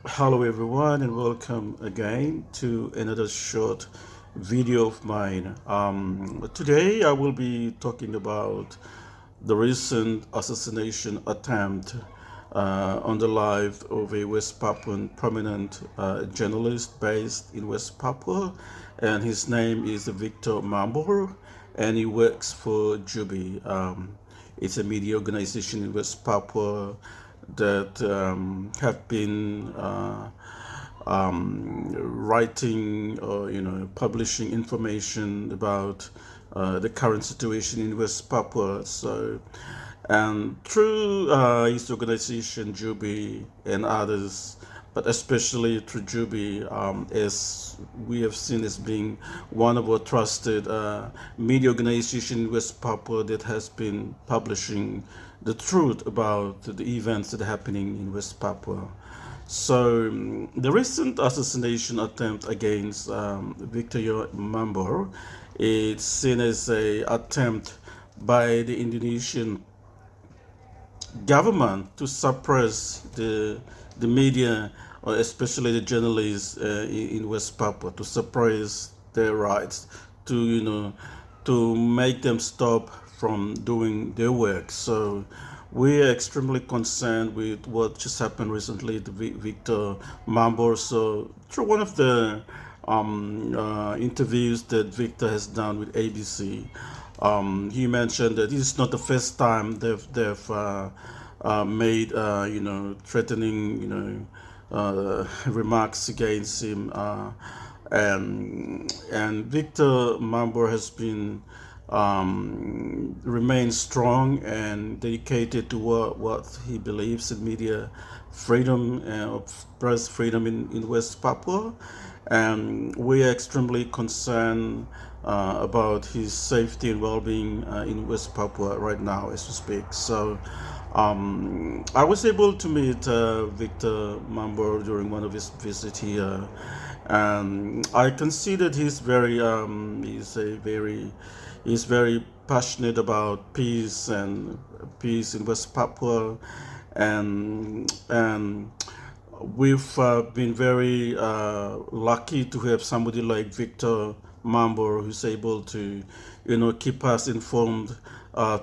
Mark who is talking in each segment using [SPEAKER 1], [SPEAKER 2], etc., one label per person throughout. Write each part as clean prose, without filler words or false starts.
[SPEAKER 1] Hello everyone and welcome again to another short video of mine. Today I will be talking about the recent assassination attempt on the life of a West Papuan prominent journalist based in West Papua, and his name is Victor Mambor, and he works for Jubi. It's a media organization in West Papua that have been writing or publishing information about the current situation in West Papua. So, and through his organization Jubi and others, but especially through Jubi, as we have seen as being one of our trusted media organization in West Papua that has been publishing the truth about the events that are happening in West Papua. So the recent assassination attempt against Victor Mambor is seen as a attempt by the Indonesian government to suppress the media, or especially the journalists in West Papua, to suppress their rights, to to make them stop from doing their work. So we are extremely concerned with what just happened recently to Victor Mambor. So through one of the interviews that Victor has done with ABC, he mentioned that this is not the first time they've made threatening remarks against him, and Victor Mambor has been remains strong and dedicated to what he believes in media freedom and press freedom in West Papua. And we are extremely concerned about his safety and well-being in West Papua right now as we speak. So I was able to meet Victor Mambor during one of his visits here, and I considered he's very passionate about peace and peace in West Papua, and we've been very lucky to have somebody like Victor Mambor who's able to, keep us informed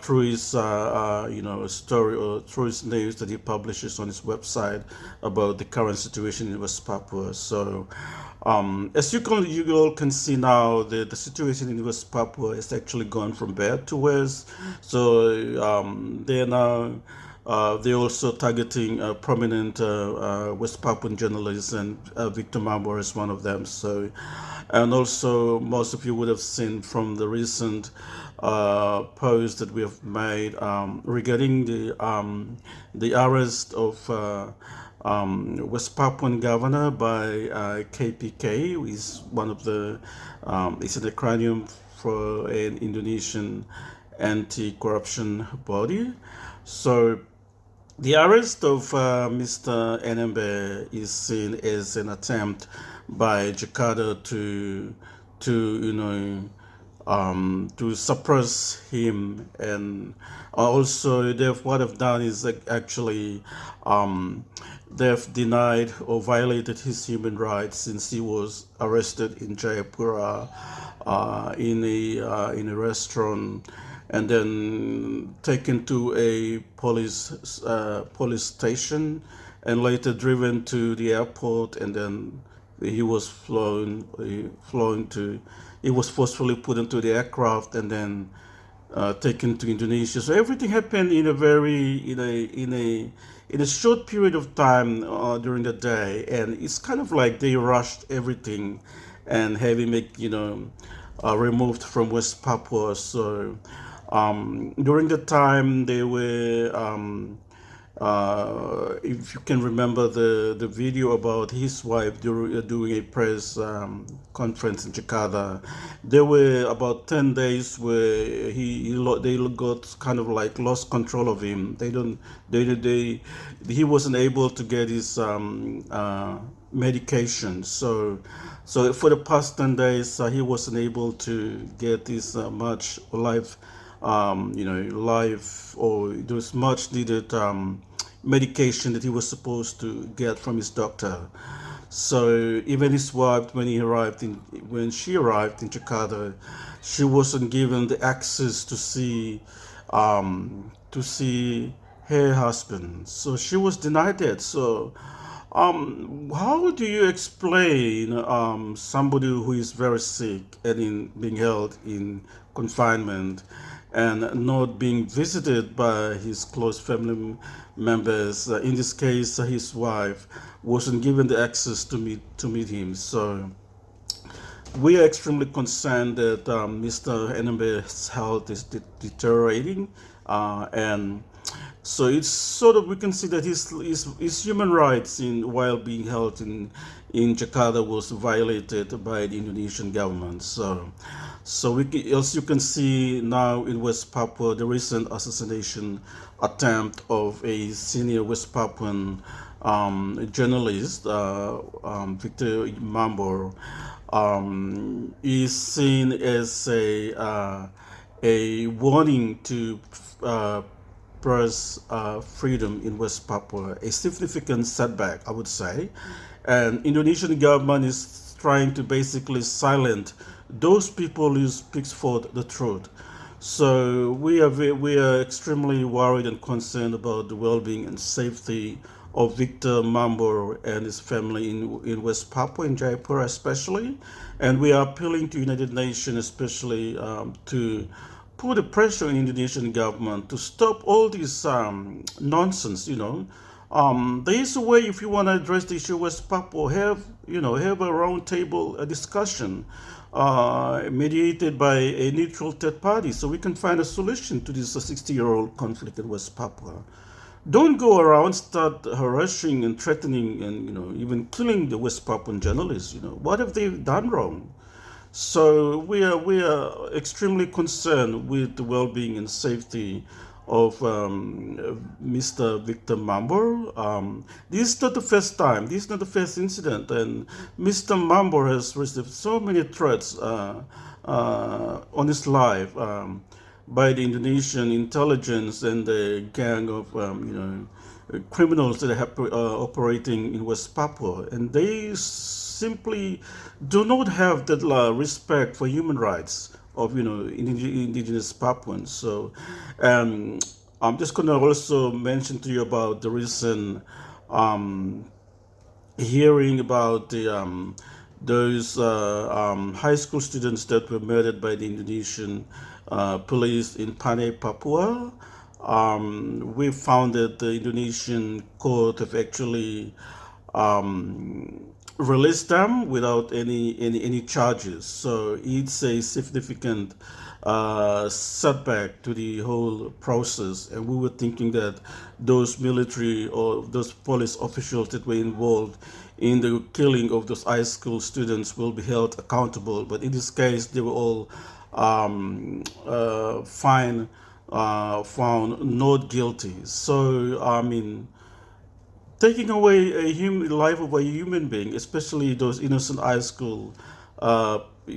[SPEAKER 1] through his, story, or through his news that he publishes on his website about the current situation in West Papua. So, as you all can see now, the situation in West Papua has actually gone from bad to worse. So they are now they're also targeting prominent West Papuan journalists, and Victor Mambor is one of them. So, and also most of you would have seen from the recent post that we have made regarding the arrest of West Papuan governor by KPK, who is one of the is an acronym for an Indonesian anti-corruption body. So the arrest of Mr. Enembe is seen as an attempt by Jakarta to suppress him, and also what they've done is actually they've denied or violated his human rights since he was arrested in Jayapura in a restaurant, and then taken to a police station, and later driven to the airport, and then he was he was forcefully put into the aircraft, and then taken to Indonesia. So everything happened in a very in a short period of time during the day, and it's kind of like they rushed everything and have him removed from West Papua. So during the time they were, if you can remember the video about his wife doing a press conference in Jakarta, there were about 10 days where they got kind of like lost control of him. He wasn't able to get his medication. So for the past 10 days, he wasn't able to get his life, or those much needed medication that he was supposed to get from his doctor. So even his wife, when she arrived in Jakarta, she wasn't given the access to see her husband. So she was denied that. So how do you explain somebody who is very sick and being held in confinement and not being visited by his close family members? In this case, his wife wasn't given the access to meet him. So we are extremely concerned that Mr. Enembe's health is deteriorating, and so it's sort of we can see that his human rights in while being held in Jakarta was violated by the Indonesian government. So as you can see now in West Papua, the recent assassination attempt of a senior West Papuan journalist, Victor Mambor, is seen as a warning to press freedom in West Papua, a significant setback, I would say. And Indonesian government is trying to basically silence those people who speaks forth the truth. So we are extremely worried and concerned about the well-being and safety of Victor Mambor and his family in West Papua, in Jaipur especially. And we are appealing to United Nations especially to put the pressure on Indonesian government to stop all this nonsense, there is a way if you want to address the issue of West Papua, have a round table a discussion mediated by a neutral third party so we can find a solution to this 60-year-old conflict in West Papua. Don't go around start harassing and threatening and even killing the West Papuan journalists. What have they done wrong? So we are extremely concerned with the well-being and safety of Mr. Victor Mambor. This is not the first time. This is not the first incident, and Mr. Mambor has received so many threats on his life by the Indonesian intelligence and the gang of criminals that are operating in West Papua, and they simply do not have that respect for human rights of indigenous Papuans. So I'm just going to also mention to you about the recent hearing about those high school students that were murdered by the Indonesian police in Panay, Papua. We found that the Indonesian court have actually released them without any charges. So it's a significant setback to the whole process. And we were thinking that those military or those police officials that were involved in the killing of those high school students will be held accountable. But in this case, they were all found not guilty. So I mean, taking away a life of a human being, especially those innocent high school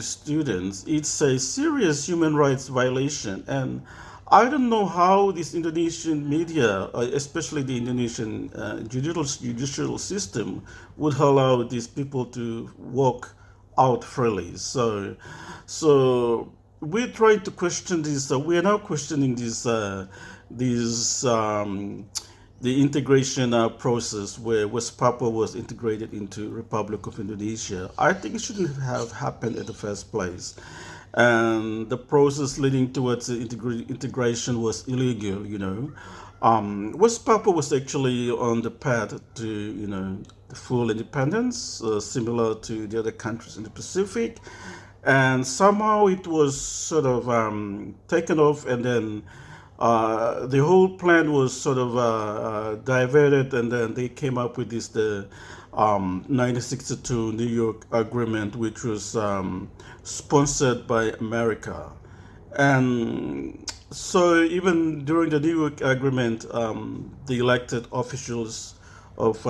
[SPEAKER 1] students, it's a serious human rights violation. And I don't know how this Indonesian media, especially the Indonesian judicial system, would allow these people to walk out freely. So we're trying to question this. We are now questioning these the integration process where West Papua was integrated into Republic of Indonesia. I think it shouldn't have happened in the first place. And the process leading towards the integration was illegal, West Papua was actually on the path to, full independence, similar to the other countries in the Pacific. And somehow it was sort of taken off, and then the whole plan was sort of diverted, and then they came up with the 1962 New York Agreement, which was sponsored by America. And so even during the New York Agreement, the elected officials of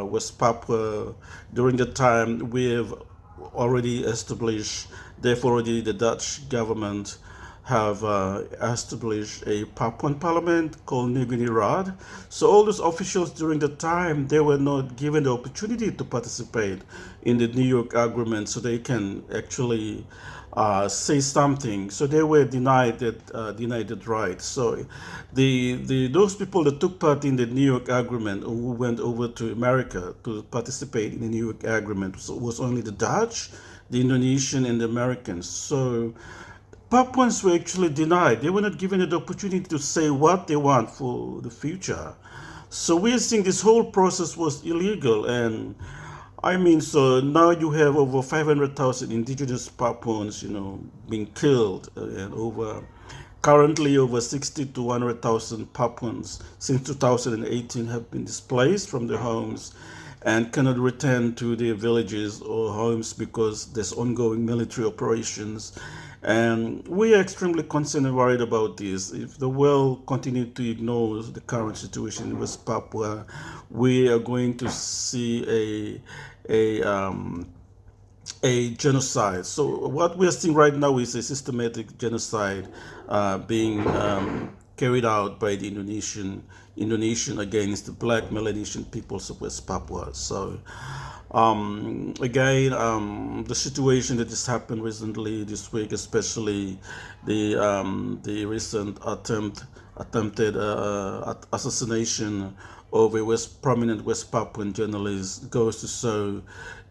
[SPEAKER 1] West Papua during the time we have already established, therefore already the Dutch government have established a Papuan parliament called Nugini Rad. So all those officials during the time, they were not given the opportunity to participate in the New York agreement so they can actually say something. So they were denied that right. So the those people that took part in the New York agreement who went over to America to participate in the New York agreement was only the Dutch, the Indonesian, and the Americans. So Papuans were actually denied. They were not given the opportunity to say what they want for the future. So we're seeing this whole process was illegal. And I mean, so now you have over 500,000 indigenous Papuans, being killed, and currently over 60 to 100,000 Papuans since 2018 have been displaced from their homes and cannot return to their villages or homes because there's ongoing military operations. And we are extremely concerned and worried about this. If the world continues to ignore the current situation in West Papua, we are going to see a genocide. So what we are seeing right now is a systematic genocide being carried out by the Indonesian against the Black Melanesian peoples of West Papua. So again, the situation that has happened recently this week, especially the recent attempted assassination of a prominent West Papuan journalist, goes to show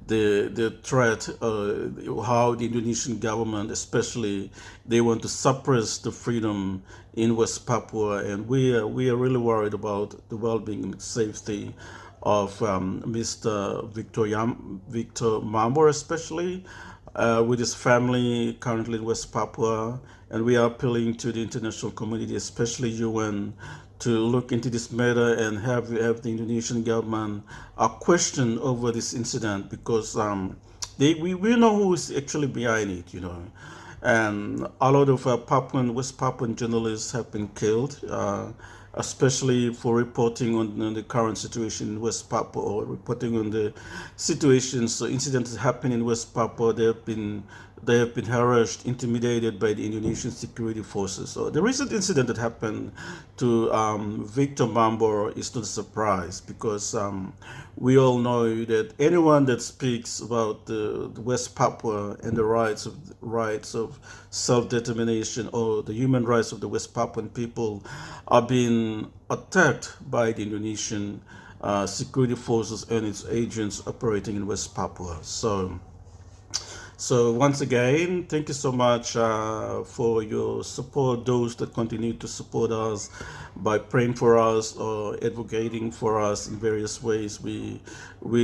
[SPEAKER 1] the threat, how the Indonesian government, especially, they want to suppress the freedom in West Papua, and we are really worried about the well-being and safety of Mr. Victor Mambor, especially with his family currently in West Papua, and we are appealing to the international community, especially UN, to look into this matter and have the Indonesian government question over this incident, because we know who is actually behind it, and a lot of West Papuan journalists have been killed, especially for reporting on the current situation in West Papua, or reporting on the situations, incidents that happen in West Papua. They have been harassed, intimidated by the Indonesian security forces. So the recent incident that happened to Victor Mambor is not a surprise, because we all know that anyone that speaks about the West Papua and the rights of self-determination, or the human rights of the West Papuan people, are being attacked by the Indonesian security forces and its agents operating in West Papua. So once again, thank you so much for your support, those that continue to support us by praying for us or advocating for us in various ways. We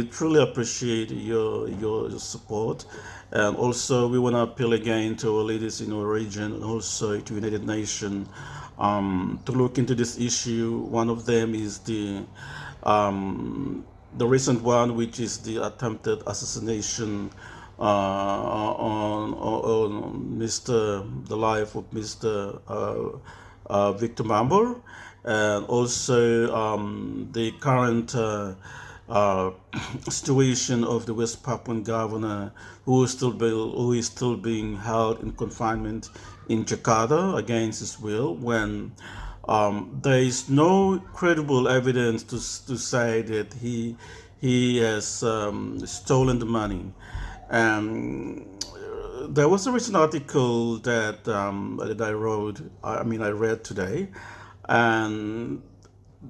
[SPEAKER 1] truly appreciate your support. And also, we want to appeal again to our leaders in our region, and also to United Nations, to look into this issue. One of them is the recent one, which is the attempted assassination on the life of Mr. Victor Mambor, and also the current situation of the West Papuan governor, who is still being held in confinement in Jakarta against his will, when there is no credible evidence to say that he has stolen the money. And there was a recent article that I read today, and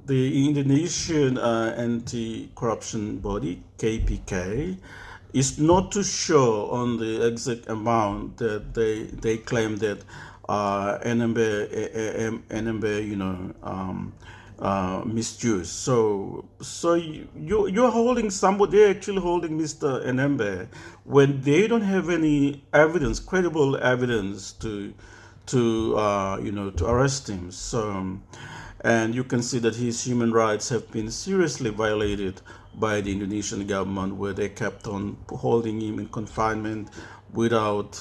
[SPEAKER 1] the Indonesian anti-corruption body, KPK, is not too sure on the exact amount that they claim that NMB misused. So you're holding somebody, they're actually holding Mr. Enembe, when they don't have any evidence, credible evidence to arrest him. So, and you can see that his human rights have been seriously violated by the Indonesian government, where they kept on holding him in confinement without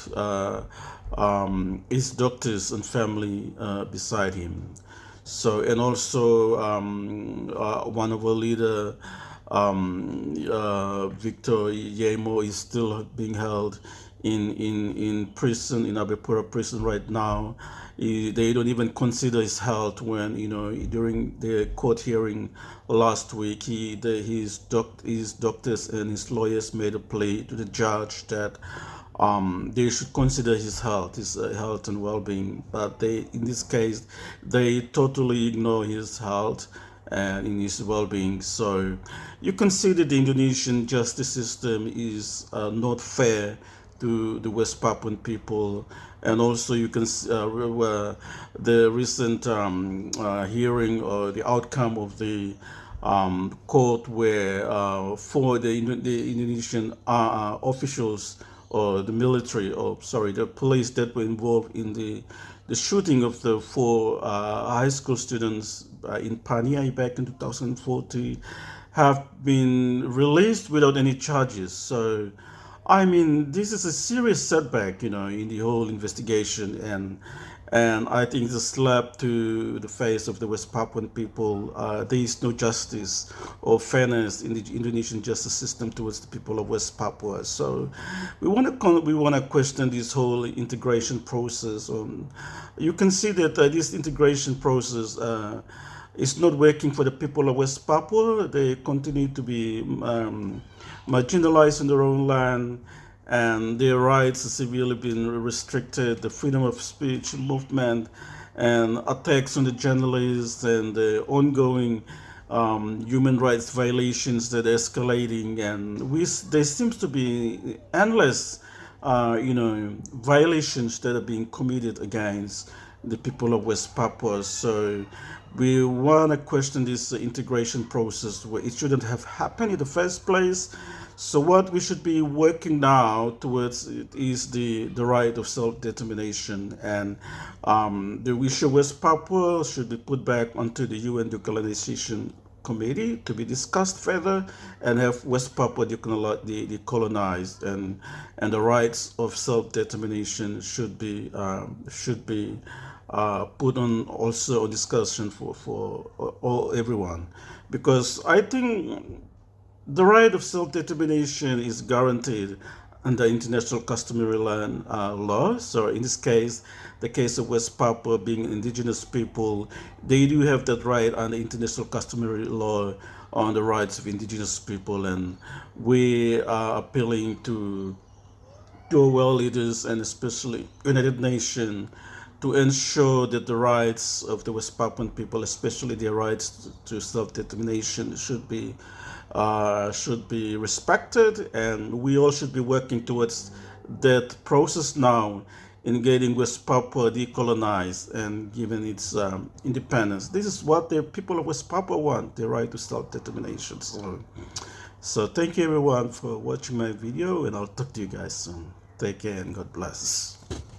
[SPEAKER 1] his doctors and family beside him. So, and also one of our leader, Victor Yemo is still being held in prison, in Abepura prison right now. They don't even consider his health when, during the court hearing last week, his doctors and his lawyers made a plea to the judge that they should consider his health and well-being. But in this case, they totally ignore his health and in his well-being. So you can see that the Indonesian justice system is not fair to the West Papuan people, and also you can the recent hearing or the outcome of the court where for the Indonesian officials or the military, or sorry, the police that were involved in the shooting of the four high school students in Paniai back in 2014 have been released without any charges. So, I mean, this is a serious setback, in the whole investigation, and I think it's a slap to the face of the West Papuan people. There is no justice or fairness in the Indonesian justice system towards the people of West Papua. So we want to question this whole integration process. You can see that this integration process is not working for the people of West Papua. They continue to be marginalized in their own land, and their rights have severely been restricted. The freedom of speech, movement, and attacks on the journalists, and the ongoing human rights violations that are escalating, and there seems to be endless, violations that are being committed against the people of West Papua. So we want to question this integration process where it shouldn't have happened in the first place. So what we should be working now towards is the right of self-determination, and the issue of West Papua should be put back onto the UN Decolonization Committee to be discussed further, and have West Papua decolonized, and the rights of self-determination should be put on also a discussion for everyone, because I think the right of self-determination is guaranteed under international customary land law. So in this case, the case of West Papua being indigenous people, they do have that right under international customary law on the rights of indigenous people, and we are appealing to world leaders and especially United Nations to ensure that the rights of the West Papuan people, especially their rights to self-determination, should be respected, and we all should be working towards that process now in getting West Papua decolonized and given its independence. This is what the people of West Papua want, the right to self-determination. So thank you everyone for watching my video, and I'll talk to you guys soon. Take care and God bless.